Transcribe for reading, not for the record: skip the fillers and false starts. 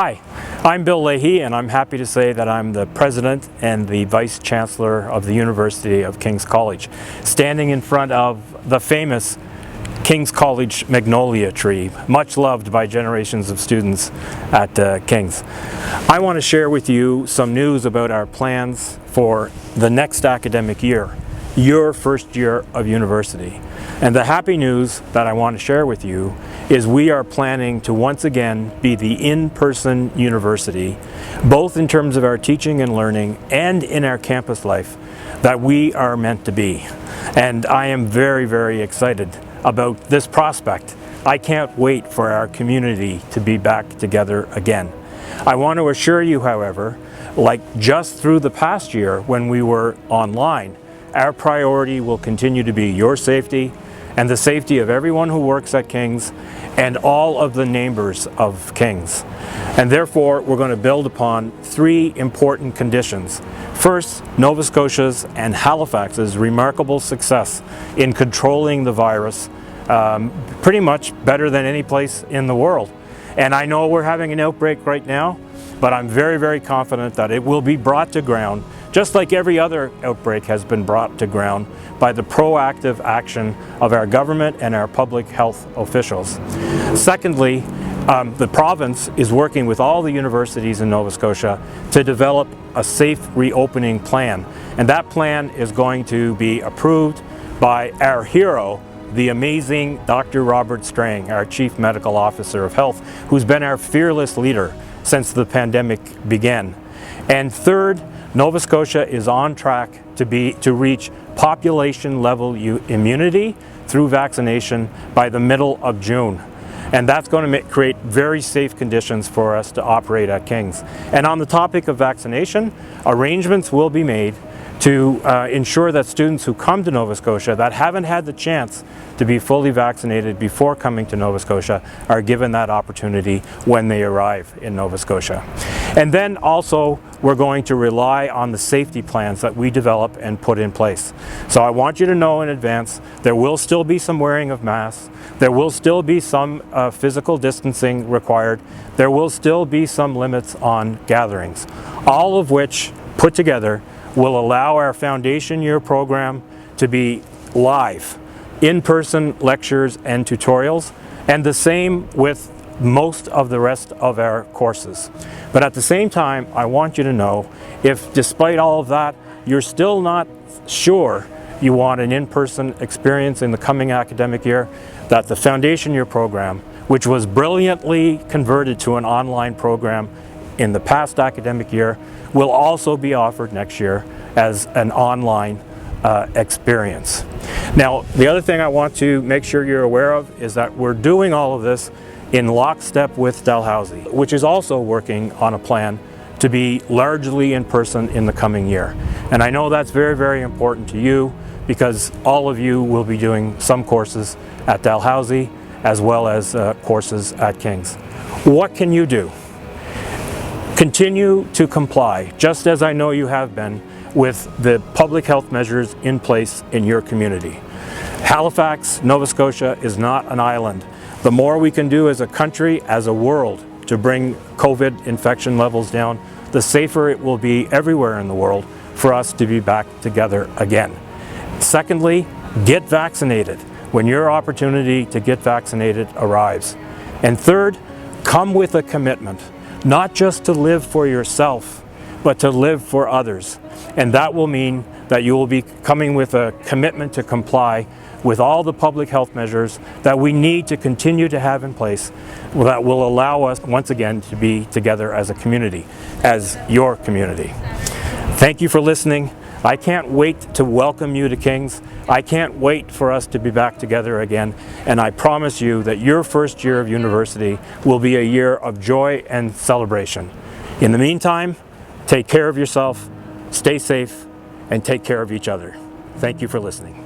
Hi, I'm Bill Lahey, and I'm happy to say that I'm the President and the Vice-Chancellor of the University of King's College, standing in front of the famous King's College magnolia tree, much loved by generations of students at King's. I want to share with you some news about our plans for the next academic year, your first year of university. And the happy news that I want to share with you is we are planning to once again be the in-person university, both in terms of our teaching and learning and in our campus life, that we are meant to be. And I am very, very excited about this prospect. I can't wait for our community to be back together again. I want to assure you, however, like just through the past year when we were online, our priority will continue to be your safety and the safety of everyone who works at King's and all of the neighbors of King's. And therefore, we're going to build upon three important conditions. First, Nova Scotia's and Halifax's remarkable success in controlling the virus, pretty much better than any place in the world. And I know we're having an outbreak right now, but I'm very, very confident that it will be brought to ground, just like every other outbreak has been brought to ground, by the proactive action of our government and our public health officials. Secondly, the province is working with all the universities in Nova Scotia to develop a safe reopening plan. And that plan is going to be approved by our hero, the amazing Dr. Robert Strang, our Chief Medical Officer of Health, who's been our fearless leader since the pandemic began. And third, Nova Scotia is on track to reach population level immunity through vaccination by the middle of June. And that's going to create very safe conditions for us to operate at King's. And on the topic of vaccination, arrangements will be made to ensure that students who come to Nova Scotia that haven't had the chance to be fully vaccinated before coming to Nova Scotia are given that opportunity when they arrive in Nova Scotia. And then also, we're going to rely on the safety plans that we develop and put in place. So I want you to know in advance, there will still be some wearing of masks, there will still be some physical distancing required, there will still be some limits on gatherings, all of which put together will allow our foundation year program to be live, in-person lectures and tutorials, and the same with most of the rest of our courses. But at the same time, I want you to know, if despite all of that, you're still not sure you want an in-person experience in the coming academic year, that the foundation year program, which was brilliantly converted to an online program in the past academic year, will also be offered next year as an online experience. Now, the other thing I want to make sure you're aware of is that we're doing all of this in lockstep with Dalhousie, which is also working on a plan to be largely in person in the coming year. And I know that's very, very important to you because all of you will be doing some courses at Dalhousie as well as courses at King's. What can you do? Continue to comply, just as I know you have been, with the public health measures in place in your community. Halifax, Nova Scotia is not an island. The more we can do as a country, as a world, to bring COVID infection levels down, the safer it will be everywhere in the world for us to be back together again. Secondly, get vaccinated when your opportunity to get vaccinated arrives. And third, come with a commitment, not just to live for yourself, but to live for others. And that will mean that you will be coming with a commitment to comply with all the public health measures that we need to continue to have in place that will allow us once again to be together as a community, as your community. Thank you for listening. I can't wait to welcome you to King's. I can't wait for us to be back together again. And I promise you that your first year of university will be a year of joy and celebration. In the meantime, take care of yourself, stay safe, and take care of each other. Thank you for listening.